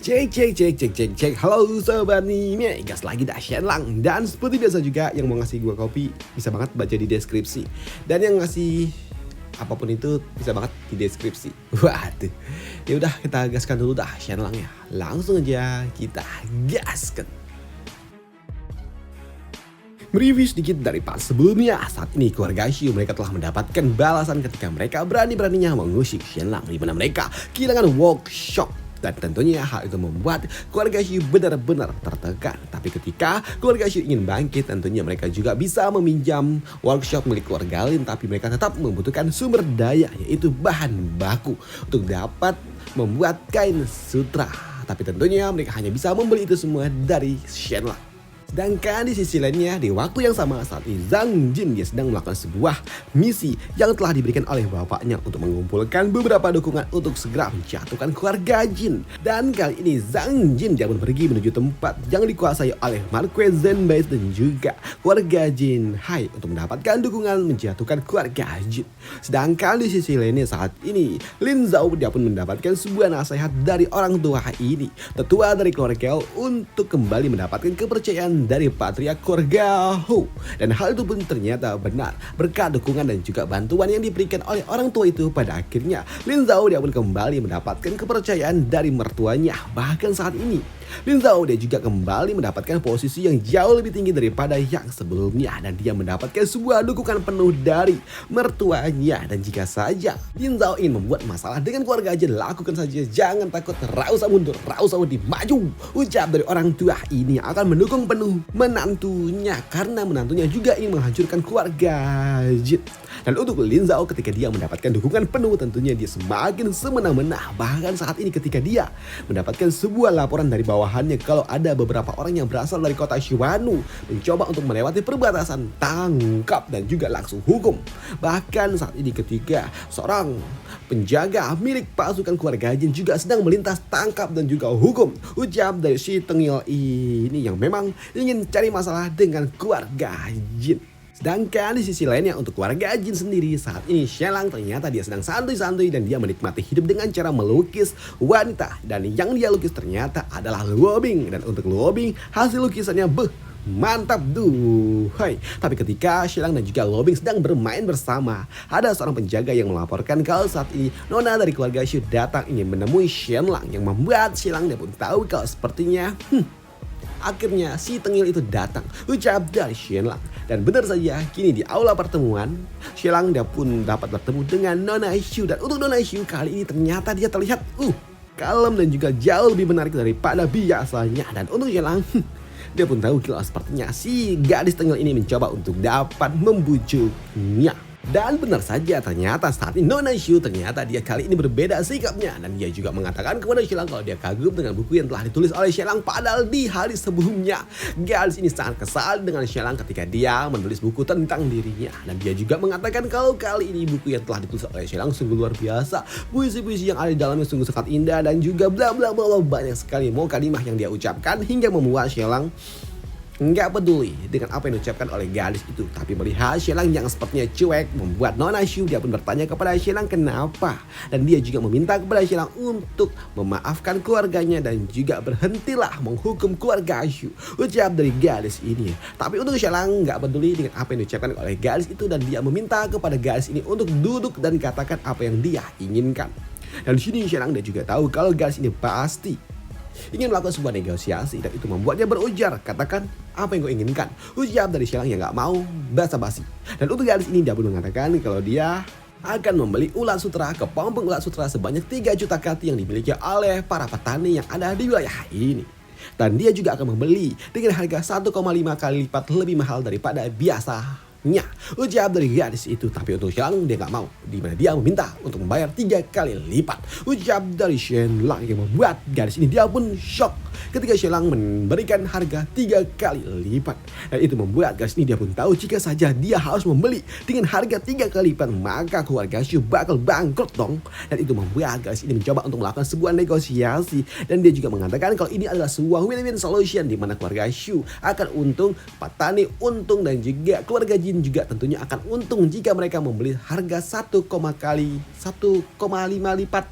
Cek cek cek cek cek cek. Halo sobat Nime, gas lagi dah Shenlang. Dan seperti biasa juga yang mau ngasih gua kopi bisa banget baca di deskripsi. Dan yang ngasih apapun itu bisa banget di deskripsi. Waduh. Ya udah kita gaskan dulu dah Shenlang ya. Langsung aja kita gaskan. Mereview sedikit dari part sebelumnya. Saat ini keluarga Xiu mereka telah mendapatkan balasan ketika mereka berani-beraninya mengusik Shenlang di mana mereka kehilangan workshop. Dan tentunya hal itu membuat keluarga Xiu benar-benar tertekan. Tapi ketika keluarga Xiu ingin bangkit, tentunya mereka juga bisa meminjam workshop milik keluarga Lin. Tapi mereka tetap membutuhkan sumber daya, yaitu bahan baku untuk dapat membuat kain sutra. Tapi tentunya mereka hanya bisa membeli itu semua dari Shenlang. Sedangkan di sisi lainnya, di waktu yang sama saat ini Zhang Jin dia sedang melakukan sebuah misi yang telah diberikan oleh bapaknya untuk mengumpulkan beberapa dukungan untuk segera menjatuhkan keluarga Jin. Dan kali ini Zhang Jin dia pun pergi menuju tempat yang dikuasai oleh Marquez Zenbais dan juga keluarga Jin Hai untuk mendapatkan dukungan menjatuhkan keluarga Jin. Sedangkan di sisi lainnya saat ini Lin Zhao dia pun mendapatkan sebuah nasihat dari orang tua ini, tetua dari keluarga untuk kembali mendapatkan kepercayaan dari patriark keluarga Hu. Dan hal itu pun ternyata benar berkat dukungan dan juga bantuan yang diberikan oleh orang tua itu. Pada akhirnya Lin Zhao dia pun kembali mendapatkan kepercayaan dari mertuanya. Bahkan saat ini Lin Zhao dia juga kembali mendapatkan posisi yang jauh lebih tinggi daripada yang sebelumnya. Dan dia mendapatkan sebuah dukungan penuh dari mertuanya. Dan jika saja Lin Zhao ingin membuat masalah dengan keluarga Jin, lakukan saja, jangan takut, rausah mundur, rausah maju. Ucap dari orang tua ini yang akan mendukung penuh menantunya, karena menantunya juga ingin menghancurkan keluarga Jin. Dan untuk Lin Zhao ketika dia mendapatkan dukungan penuh, tentunya dia semakin semena-mena. Bahkan saat ini ketika dia mendapatkan sebuah laporan dari bawahannya kalau ada beberapa orang yang berasal dari kota Shiwanu mencoba untuk melewati perbatasan, tangkap dan juga langsung hukum. Bahkan saat ini ketika seorang penjaga milik pasukan keluarga Jin juga sedang melintas, tangkap dan juga hukum. Ucap dari Shi Tengil ini yang memang ingin cari masalah dengan keluarga Jin. Sedangkan di sisi lainnya untuk keluarga Jin sendiri, saat ini Shenlang ternyata dia sedang santuy-santuy dan dia menikmati hidup dengan cara melukis wanita. Dan yang dia lukis ternyata adalah Luo Bing. Dan untuk Luo Bing hasil lukisannya mantap duhai. Tapi ketika Shenlang dan juga Luo Bing sedang bermain bersama, ada seorang penjaga yang melaporkan kalau saat ini nona dari keluarga Xiu datang ingin menemui Shenlang, yang membuat Shenlang dia pun tahu kalau sepertinya akhirnya si Tengil itu datang. Ucap dari Shenlang. Dan benar saja kini di aula pertemuan Shenlang dia pun dapat bertemu dengan Nona Xiu. Dan untuk Nona Xiu kali ini ternyata dia terlihat kalem dan juga jauh lebih menarik daripada biasanya. Dan untuk Shenlang dia pun tahu kalau sepertinya si gadis Tengil ini mencoba untuk dapat membujuknya. Dan benar saja ternyata saat ini Nona Xiu ternyata dia kali ini berbeda sikapnya. Dan dia juga mengatakan kepada Shenlang kalau dia kagum dengan buku yang telah ditulis oleh Shenlang. Padahal di hari sebelumnya gadis ini sangat kesal dengan Shenlang ketika dia menulis buku tentang dirinya. Dan dia juga mengatakan kalau kali ini buku yang telah ditulis oleh Shenlang sungguh luar biasa. Puisi-puisi yang ada di dalamnya sungguh sangat indah dan juga bla bla bla, banyak sekali mau kalimah yang dia ucapkan hingga membuat Shenlang nggak peduli dengan apa yang diucapkan oleh gadis itu. Tapi melihat Shenlang yang sepertinya cuek membuat Nona Xiu dia pun bertanya kepada Shenlang kenapa. Dan dia juga meminta kepada Shenlang untuk memaafkan keluarganya dan juga berhentilah menghukum keluarga Xiu. Ucap dari gadis ini. Tapi untuk Shenlang nggak peduli dengan apa yang diucapkan oleh gadis itu. Dan dia meminta kepada gadis ini untuk duduk dan katakan apa yang dia inginkan. Dan di sini Shenlang dia juga tahu kalau gadis ini pasti ingin melakukan sebuah negosiasi. Dan itu membuatnya berujar, katakan apa yang kau inginkan. Ucap dari Shenlang yang gak mau basa-basi. Dan untuk gadis ini dia pun mengatakan kalau dia akan membeli ulat sutra, kepompong ulat sutra sebanyak 3 juta kati yang dimiliki oleh para petani yang ada di wilayah ini. Dan dia juga akan membeli dengan harga 1,5 kali lipat lebih mahal daripada biasanya. Ucap dari gadis itu. Tapi untuk Shenlang dia gak mau, dimana dia meminta untuk membayar 3 kali lipat. Ucap dari Shenlang yang membuat gadis ini dia pun shock ketika Shenlang memberikan harga 3 kali lipat. Dan itu membuat gadis ini dia pun tahu jika saja dia harus membeli dengan harga 3 kali lipat maka keluarga Xiu bakal bangkrut dong. Dan itu membuat gadis ini mencoba untuk melakukan sebuah negosiasi. Dan dia juga mengatakan kalau ini adalah sebuah win-win solution di mana keluarga Xiu akan untung, petani untung dan juga keluarga Jin juga tentunya akan untung jika mereka membeli harga 1,5 lipat,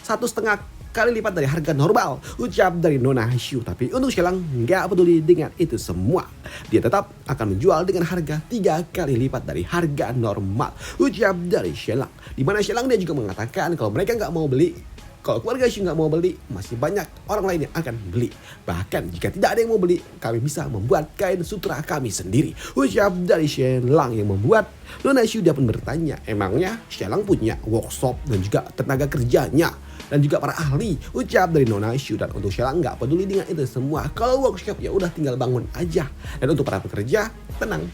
1,5 kali lipat dari harga normal, ucap dari Nona Shu. Tapi untuk Shelang nggak peduli dengan itu semua. Dia tetap akan menjual dengan harga 3 kali lipat dari harga normal, ucap dari Shelang. Dimana Shelang dia juga mengatakan kalau mereka nggak mau beli, kalau keluarga Shu nggak mau beli, masih banyak orang lain yang akan beli. Bahkan jika tidak ada yang mau beli, kami bisa membuat kain sutra kami sendiri, ucap dari Shelang yang membuat Nona Shu dia pun bertanya, emangnya Shelang punya workshop dan juga tenaga kerjanya dan juga para ahli, ucap dari Nona Shu. Dan untuk Shelang nggak peduli dengan itu semua. Kalau workshop ya udah tinggal bangun aja. Dan untuk para pekerja, tenang,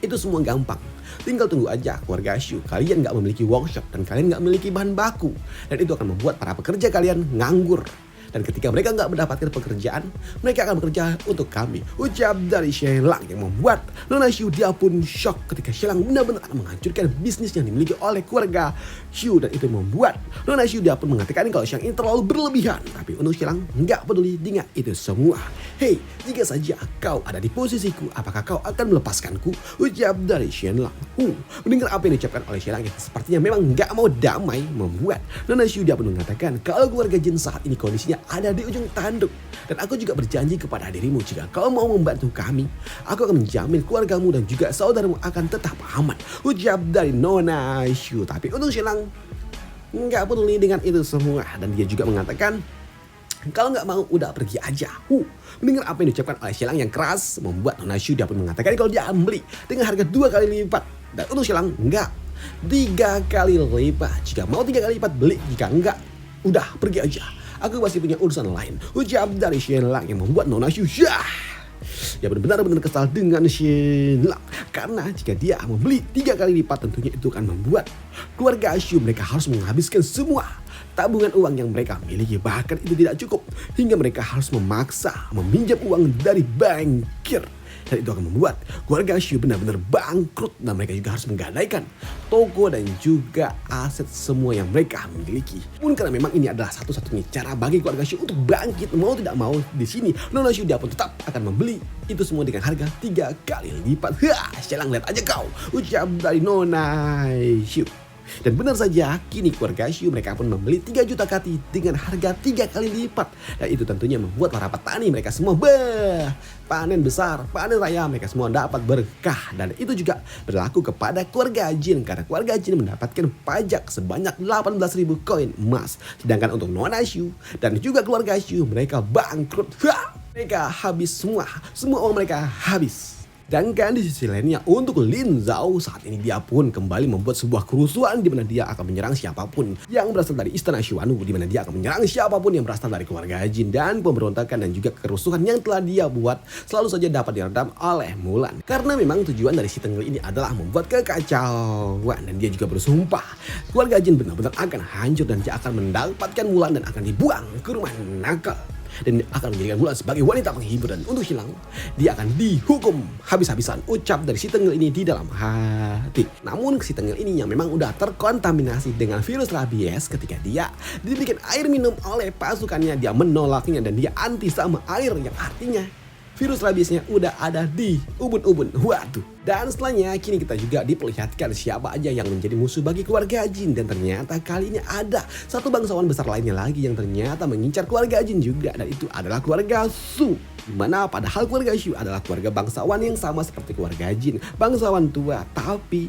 itu semua gampang. Tinggal tunggu aja keluarga Shu, kalian nggak memiliki workshop dan kalian nggak memiliki bahan baku. Dan itu akan membuat para pekerja kalian nganggur. Dan ketika mereka nggak mendapatkan pekerjaan, mereka akan bekerja untuk kami, ucap dari Shelang yang membuat Nona Shu dia pun shock ketika Shelang benar-benar akan menghancurkan bisnis yang dimiliki oleh keluarga Shu. Dan itu membuat Nona Shu dia pun mengatakan kalau Shelang ini terlalu berlebihan. Tapi untuk Shelang nggak peduli dengan itu semua. Hei, jika saja kau ada di posisiku, apakah kau akan melepaskanku, ucap dari Shelang. Mendengar apa yang diucapkan oleh Shelang yang sepertinya memang nggak mau damai, membuat Nona Shu dia pun mengatakan kalau keluarga Jin saat ini kondisinya ada di ujung tanduk. Dan aku juga berjanji kepada dirimu, jika kau mau membantu kami, aku akan menjamin keluargamu dan juga saudaramu akan tetap aman, ucap dari Nona Shu. Tapi untuk Shelang nggak peduli dengan itu semua. Dan dia juga mengatakan kalau nggak mau udah pergi aja. Mendengar apa yang diucapkan oleh Shelang yang keras, membuat Nona Shu dia pun mengatakan kalau dia akan beli dengan harga 2 kali lipat. Dan untuk Shelang enggak, 3 kali lipat. Jika mau 3 kali lipat beli, jika enggak udah pergi aja, aku masih punya urusan lain, ucap dari Shelang yang membuat Nona Shu ya benar-benar kesal dengan Shelang. Karena jika dia membeli 3 kali lipat, tentunya itu akan membuat keluarga Shu mereka harus menghabiskan semua tabungan uang yang mereka miliki. Bahkan itu tidak cukup, hingga mereka harus memaksa meminjam uang dari bankir. Dan itu akan membuat keluarga Shu benar-benar bangkrut. Dan mereka juga harus menggadaikan toko dan juga aset semua yang mereka miliki. Pun karena memang ini adalah satu-satunya cara bagi keluarga Shu untuk bangkit, mau tidak mau di sini Nona Shu dia pun tetap akan membeli itu semua dengan harga 3 kali lipat. Shelang, lihat aja kau, ucap dari Nona Shu. Dan benar saja, kini keluarga Shu mereka pun membeli 3 juta kati dengan harga 3 kali lipat. Dan itu tentunya membuat para petani mereka semua panen besar, panen raya, mereka semua dapat berkah. Dan itu juga berlaku kepada keluarga Jin, karena keluarga Jin mendapatkan pajak sebanyak 18.000 koin emas. Sedangkan untuk Nona Shu dan juga keluarga Shu mereka bangkrut. Mereka habis semua uang mereka habis. Dan kan di sisi lainnya untuk Lin Zhao, saat ini dia pun kembali membuat sebuah kerusuhan di mana dia akan menyerang siapapun yang berasal dari istana Xuanwu, di mana dia akan menyerang siapapun yang berasal dari keluarga Jin. Dan pemberontakan dan juga kerusuhan yang telah dia buat selalu saja dapat diredam oleh Mulan. Karena memang tujuan dari si Tenggel ini adalah membuat kekacauan, dan dia juga bersumpah keluarga Jin benar-benar akan hancur dan dia akan mendapatkan Mulan dan akan dibuang ke rumah nakal. Dan akan menjadikan Mulan sebagai wanita penghibur. Dan untuk Shelang, dia akan dihukum habis-habisan, ucap dari si Tenggel ini di dalam hati. Namun si Tenggel ini yang memang udah terkontaminasi dengan virus rabies, ketika dia diberikan air minum oleh pasukannya, dia menolaknya dan dia anti sama air, yang artinya virus rabiesnya udah ada di ubun-ubun. Waduh. Dan setelahnya kini kita juga diperlihatkan siapa aja yang menjadi musuh bagi keluarga Jin. Dan ternyata kali ini ada satu bangsawan besar lainnya lagi yang ternyata mengincar keluarga Jin juga. Dan itu adalah keluarga Su. Dimana padahal keluarga Shu adalah keluarga bangsawan yang sama seperti keluarga Jin. Bangsawan tua, tapi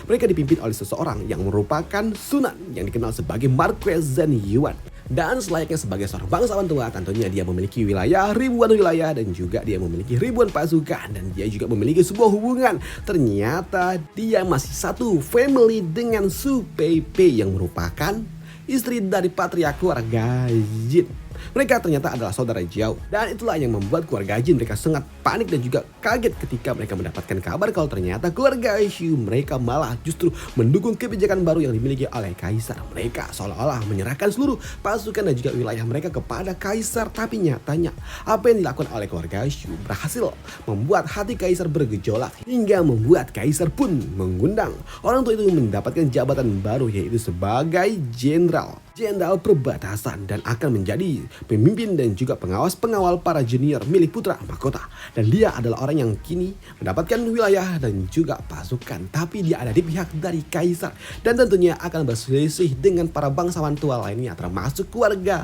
mereka dipimpin oleh seseorang yang merupakan Sunan yang dikenal sebagai Marquez Zhen Yuan. Dan selayaknya sebagai seorang bangsawan tua, tentunya dia memiliki ribuan wilayah dan juga dia memiliki ribuan pasukan, dan dia juga memiliki sebuah hubungan. Ternyata dia masih satu family dengan Su Peipei yang merupakan istri dari patriark keluarga Jin. Mereka ternyata adalah saudara jauh, dan itulah yang membuat keluarga Jin mereka sangat panik dan juga kaget ketika mereka mendapatkan kabar kalau ternyata keluarga Shu mereka malah justru mendukung kebijakan baru yang dimiliki oleh kaisar. Mereka seolah-olah menyerahkan seluruh pasukan dan juga wilayah mereka kepada kaisar. Tapi nyatanya apa yang dilakukan oleh keluarga Shu berhasil membuat hati kaisar bergejolak, hingga membuat kaisar pun mengundang orang tua itu mendapatkan jabatan baru, yaitu sebagai jenderal. jenderal perbatasan dan akan menjadi pemimpin dan juga pengawas-pengawal para junior milik putra mahkota. Dan dia adalah orang yang kini mendapatkan wilayah dan juga pasukan, tapi dia ada di pihak dari kaisar dan tentunya akan berselisih dengan para bangsawan tua lainnya termasuk keluarga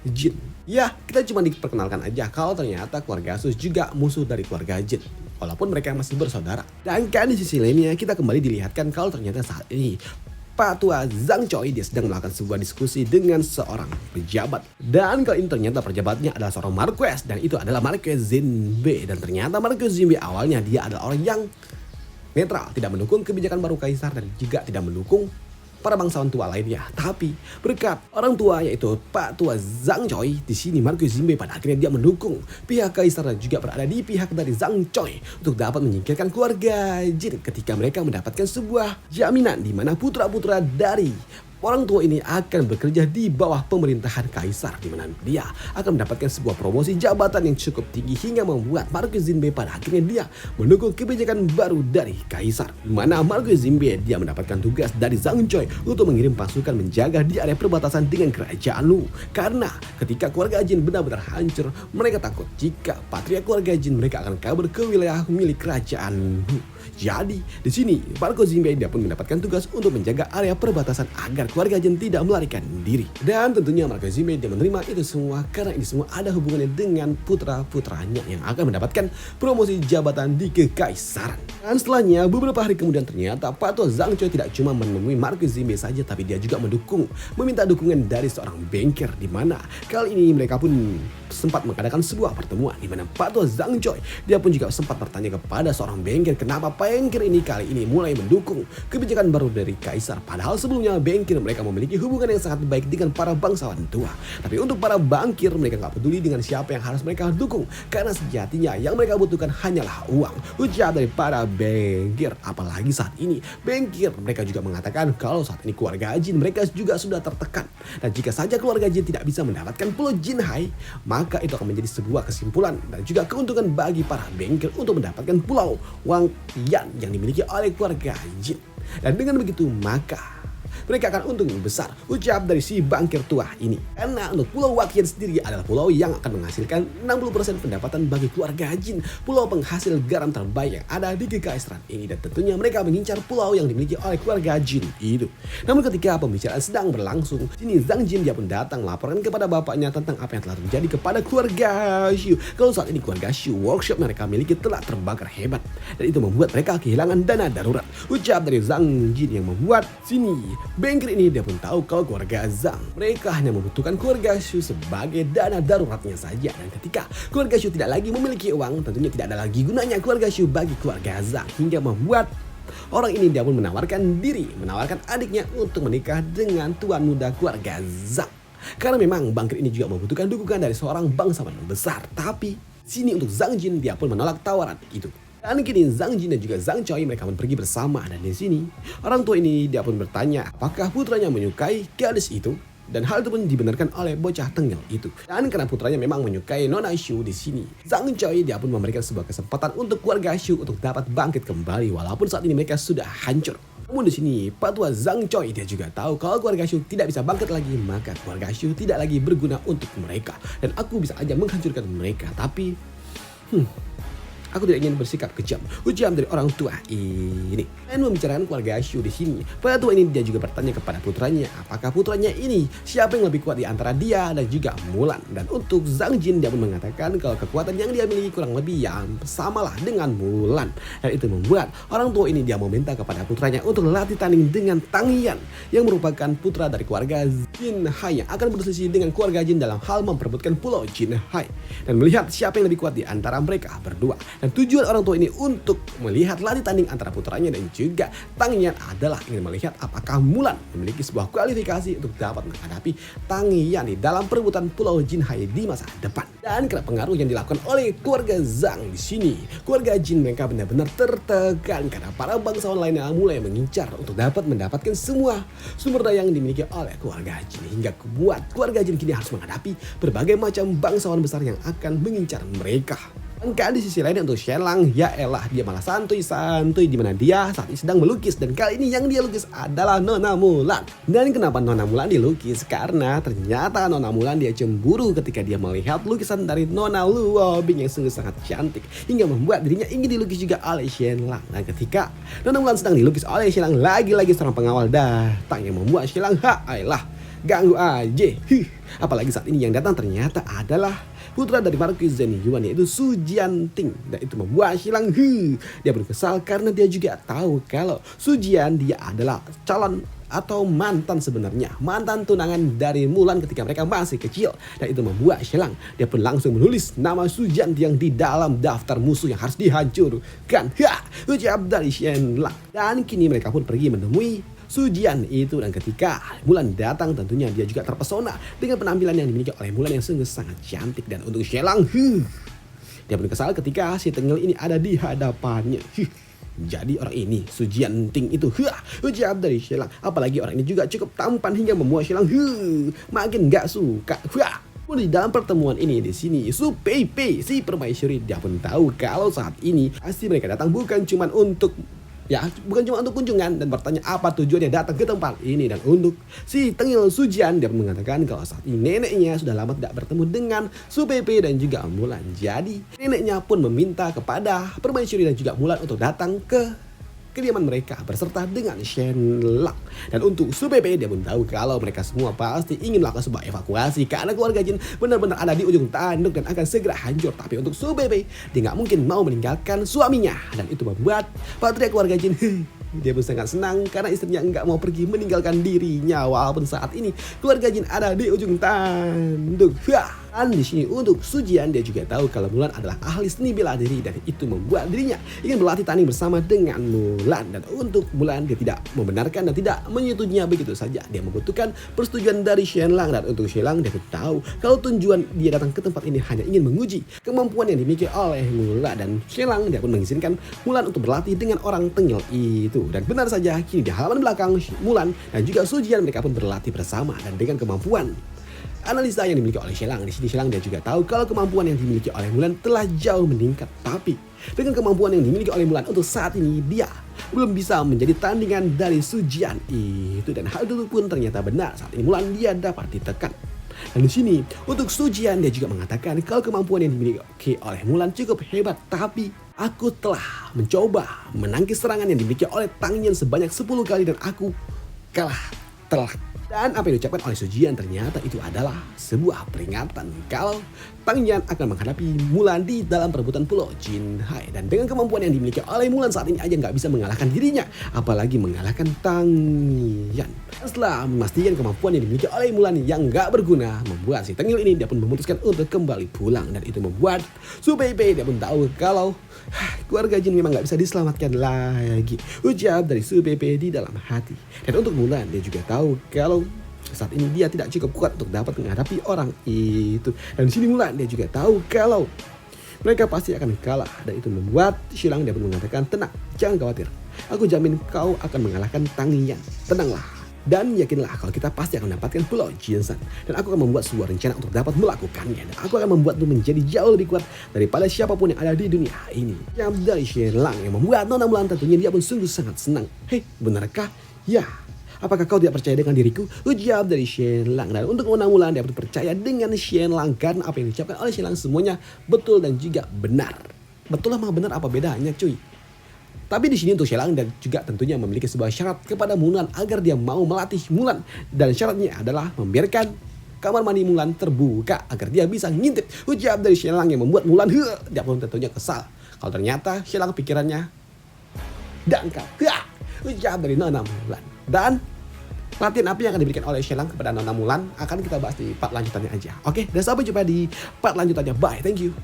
Jin. Ya, kita cuma diperkenalkan aja kalau ternyata keluarga Asus juga musuh dari keluarga Jin, walaupun mereka masih bersaudara. Dan kan di sisi lainnya kita kembali dilihatkan kalau ternyata saat ini Pak Tua Zhang Choi dia sedang melakukan sebuah diskusi dengan seorang pejabat. Dan kali ini ternyata pejabatnya adalah seorang Marquez, dan itu adalah Marquez Jinbe. Dan ternyata Marquez Jinbe awalnya dia adalah orang yang netral, tidak mendukung kebijakan baru kaisar dan juga tidak mendukung para bangsawan tua lainnya. Tapi berkat orang tua yaitu Pak Tua Zhang Choi, di sini Marquez Jinbe pada akhirnya dia mendukung pihak kaisar dan juga berada di pihak dari Zhang Choi untuk dapat menyingkirkan keluarga Jin ketika mereka mendapatkan sebuah jaminan di mana putra-putra dari orang tua ini akan bekerja di bawah pemerintahan kaisar, di mana dia akan mendapatkan sebuah promosi jabatan yang cukup tinggi hingga membuat Marquez Jinbe pada akhirnya dia mendukung kebijakan baru dari kaisar, di mana Marquez Jinbe dia mendapatkan tugas dari Zhang Choi untuk mengirim pasukan menjaga di area perbatasan dengan kerajaan Lu. Karena ketika keluarga Jin benar-benar hancur, mereka takut jika patria keluarga Jin mereka akan kabur ke wilayah milik kerajaan Lu. Jadi di sini Marquez Jinbe dia pun mendapatkan tugas untuk menjaga area perbatasan agar keluarga Jin tidak melarikan diri. Dan tentunya Marquez Jinbe dia menerima itu semua karena ini semua ada hubungannya dengan putra-putranya yang akan mendapatkan promosi jabatan di kekaisaran. Dan setelahnya beberapa hari kemudian ternyata Pak Tua Zhang Choi tidak cuma menemui Marquez Jinbe saja, tapi dia juga meminta dukungan dari seorang banker, di mana kali ini mereka pun sempat mengadakan sebuah pertemuan di mana Pak Tua Zhang Choi dia pun juga sempat bertanya kepada seorang banker kenapa banker ini kali ini mulai mendukung kebijakan baru dari kaisar, padahal sebelumnya banker mereka memiliki hubungan yang sangat baik dengan para bangsawan tua. Tapi untuk para bankir mereka nggak peduli dengan siapa yang harus mereka dukung, karena sejatinya yang mereka butuhkan hanyalah uang, ujar dari para bankir. Apalagi saat ini bankir mereka juga mengatakan kalau saat ini keluarga Jin mereka juga sudah tertekan, dan jika saja keluarga Jin tidak bisa mendapatkan Pulau Jinhai, maka itu akan menjadi sebuah kesimpulan dan juga keuntungan bagi para bankir untuk mendapatkan Pulau Wang Yan yang dimiliki oleh keluarga Jin. Dan dengan begitu maka mereka akan untung besar, ucap dari si bankir tua ini. Karena untuk Pulau Wakian sendiri adalah pulau yang akan menghasilkan 60% pendapatan bagi keluarga Jin, pulau penghasil garam terbaik yang ada di kekaisaran ini, dan tentunya mereka mengincar pulau yang dimiliki oleh keluarga Jin itu. Namun ketika pembicaraan sedang berlangsung, sini Zhang Jin dia pun datang melaporkan kepada bapaknya tentang apa yang telah terjadi kepada keluarga Xiu. Kalau saat ini keluarga Xiu workshop mereka miliki telah terbakar hebat, dan itu membuat mereka kehilangan dana darurat, ucap dari Zhang Jin yang membuat sini banker ini dia pun tahu kalau keluarga Zhang mereka hanya membutuhkan keluarga Xiu sebagai dana daruratnya saja, dan ketika keluarga Xiu tidak lagi memiliki uang, tentunya tidak ada lagi gunanya keluarga Xiu bagi keluarga Zhang, hingga membuat orang ini dia pun menawarkan adiknya untuk menikah dengan tuan muda keluarga Zhang. Karena memang banker ini juga membutuhkan dukungan dari seorang bangsawan besar, tapi sini untuk Zhang Jin dia pun menolak tawaran itu. Dan kini Zhang Jin dan juga Zhang Choi mereka pun pergi bersama, dan di sini orang tua ini dia pun bertanya apakah putranya menyukai gadis itu, dan hal itu pun dibenarkan oleh bocah tengil itu. Dan karena putranya memang menyukai Nona Xiu, di sini Zhang Choi dia pun memberikan sebuah kesempatan untuk keluarga Xiu untuk dapat bangkit kembali walaupun saat ini mereka sudah hancur. Namun di sini Pak Tua Zhang Choi dia juga tahu kalau keluarga Xiu tidak bisa bangkit lagi, maka keluarga Xiu tidak lagi berguna untuk mereka, dan aku bisa aja menghancurkan mereka, tapi aku tidak ingin bersikap kejam, ujar dari orang tua ini. Dan membicarakan keluarga Xiu di sini, Pak Tua ini dia juga bertanya kepada putranya, apakah putranya ini siapa yang lebih kuat di antara dia dan juga Mulan. Dan untuk Zhang Jin dia pun mengatakan kalau kekuatan yang dia miliki kurang lebih yang samalah dengan Mulan. Dan itu membuat orang tua ini dia meminta kepada putranya untuk latih tanding dengan Tang Yan yang merupakan putra dari keluarga Jinhai yang akan berselisih dengan keluarga Jin dalam hal memperebutkan Pulau Jinhai, dan melihat siapa yang lebih kuat di antara mereka berdua. Dan tujuan orang tua ini untuk melihat latih tanding antara putranya dan juga Tang Yan adalah ingin melihat apakah Mulan memiliki sebuah kualifikasi untuk dapat menghadapi Tang Yan di dalam perebutan Pulau Jinhai di masa depan. Dan karena pengaruh yang dilakukan oleh keluarga Zhang di sini, keluarga Jin mereka benar-benar tertekan karena para bangsawan lainnya mulai mengincar untuk dapat mendapatkan semua sumber daya yang dimiliki oleh keluarga Jin, hingga membuat keluarga Jin kini harus menghadapi berbagai macam bangsawan besar yang akan mengincar mereka. Dan di sisi lain untuk Shenlang, ya elah dia malah santuy-santuy di mana dia saat ini sedang melukis, dan kali ini yang dia lukis adalah Nona Mulan. Dan kenapa Nona Mulan dilukis? Karena ternyata Nona Mulan dia cemburu ketika dia melihat lukisan dari Nona Luo Bing yang sungguh sangat cantik hingga membuat dirinya ingin dilukis juga oleh Shenlang. Dan ketika Nona Mulan sedang dilukis oleh Shenlang, lagi-lagi seorang pengawal datang yang membuat Shenlang ayolah ganggu aja. Apalagi saat ini yang datang ternyata adalah putra dari Marquis Zhen Yuan, yaitu Su Jianting. Dan itu membuat Shenlang dia pun kesal karena dia juga tahu kalau Su Jian dia adalah calon atau mantan sebenarnya, mantan tunangan dari Mulan ketika mereka masih kecil. Dan itu membuat Shenlang dia pun langsung menulis nama Su Jianting di dalam daftar musuh yang harus dihancurkan. Ucap dari Shenlang. Dan kini mereka pun pergi menemui Su Jian itu, dan ketika Mulan datang tentunya dia juga terpesona dengan penampilan yang dimiliki oleh Mulan yang sungguh sangat cantik. Dan untuk Shenlang dia pun kesal ketika si tengil ini ada di hadapannya. Jadi orang ini Su Jianting itu ucap dari Shenlang. Apalagi orang ini juga cukup tampan hingga membuat Shenlang makin gak suka. Di dalam pertemuan ini di sini Su Peipei si permaisuri dia pun tahu kalau saat ini pasti mereka datang bukan cuma untuk kunjungan dan bertanya apa tujuannya datang ke tempat ini. Dan untuk si tengil Su Jian dia mengatakan kalau saat ini neneknya sudah lama tidak bertemu dengan Su Peipei dan juga Mulan. Jadi neneknya pun meminta kepada permaisuri dan juga Mulan untuk datang ke kediaman mereka berserta dengan Shenlang. Dan untuk Su Peipei dia pun tahu kalau mereka semua pasti ingin melakukan sebuah evakuasi karena keluarga Jin benar-benar ada di ujung tanduk dan akan segera hancur. Tapi untuk Su Peipei dia nggak mungkin mau meninggalkan suaminya, dan itu membuat patria keluarga Jin dia pun sangat senang karena istrinya nggak mau pergi meninggalkan dirinya walaupun saat ini keluarga Jin ada di ujung tanduk. Dan di sini untuk Su Jian dia juga tahu kalau Mulan adalah ahli seni bela diri, dan itu membuat dirinya ingin berlatih tanding bersama dengan Mulan. Dan untuk Mulan dia tidak membenarkan dan tidak menyetujuinya begitu saja. Dia membutuhkan persetujuan dari Shenlang, dan untuk Shenlang dia tahu kalau tujuan dia datang ke tempat ini hanya ingin menguji kemampuan yang dimiliki oleh Mulan. Dan Shenlang dia pun mengizinkan Mulan untuk berlatih dengan orang tengil itu. Dan benar saja kini di halaman belakang Mulan dan juga Su Jian mereka pun berlatih bersama, dan dengan kemampuan analisa yang dimiliki oleh Shenlang. Di sini Shenlang dia juga tahu kalau kemampuan yang dimiliki oleh Mulan telah jauh meningkat. Tapi dengan kemampuan yang dimiliki oleh Mulan untuk saat ini dia belum bisa menjadi tandingan dari Su Jian itu. Dan hal itu pun ternyata benar. Saat ini Mulan dia dapat ditekan. Dan di sini untuk Su Jian dia juga mengatakan kalau kemampuan yang dimiliki oleh Mulan cukup hebat, tapi aku telah mencoba menangkis serangan yang dimiliki oleh Tang Yan sebanyak 10 kali dan aku kalah telak. Dan apa yang diucapkan oleh Su Jian ternyata itu adalah sebuah peringatan kalau Tang Yan akan menghadapi Mulan di dalam perebutan pulau Jinhai. Dan dengan kemampuan yang dimiliki oleh Mulan saat ini aja nggak bisa mengalahkan dirinya, apalagi mengalahkan Tang Yan. Dan setelah memastikan kemampuan yang dimiliki oleh Mulan yang nggak berguna, membuat si tengil ini dia pun memutuskan untuk kembali pulang. Dan itu membuat Su Peipei dia pun tahu kalau keluarga Jin memang nggak bisa diselamatkan lagi, ucap dari Su Peipei di dalam hati. Dan untuk Mulan dia juga tahu kalau saat ini dia tidak cukup kuat untuk dapat menghadapi orang itu. Dan di sini Mulan dia juga tahu kalau mereka pasti akan kalah. Dan itu membuat Shenlang dia pun mengatakan, tenang, jangan khawatir, aku jamin kau akan mengalahkan Tang Yan. Tenanglah dan yakinlah kalau kita pasti akan mendapatkan pulau Jinsan. Dan aku akan membuat sebuah rencana untuk dapat melakukannya. Dan aku akan membuatmu menjadi jauh lebih kuat daripada siapapun yang ada di dunia ini. Yang dari Shenlang yang membuat Nona Mulan tentunya dia pun sungguh sangat senang. Hei, benarkah? Ya. Apakah kau tidak percaya dengan diriku? Ucap dari Shenlang. Dan untuk Nona Mulan dia pun percaya dengan Shenlang karena apa yang diucapkan oleh Shenlang semuanya betul dan juga benar. Betul sama benar apa bedanya cuy? Tapi di sini untuk Shenlang dan juga tentunya memiliki sebuah syarat kepada Mulan agar dia mau melatih Mulan. Dan syaratnya adalah membiarkan kamar mandi Mulan terbuka agar dia bisa ngintip. Ucap dari Shenlang yang membuat Mulan dia pun tentunya kesal kalau ternyata Shenlang pikirannya dangkal. Ucap dari Nona Mulan. Dan latihan apa yang akan diberikan oleh Shenlang kepada Nona Mulan akan kita bahas di part lanjutannya aja. Oke, dan sampai jumpa di part lanjutannya. Bye, thank you.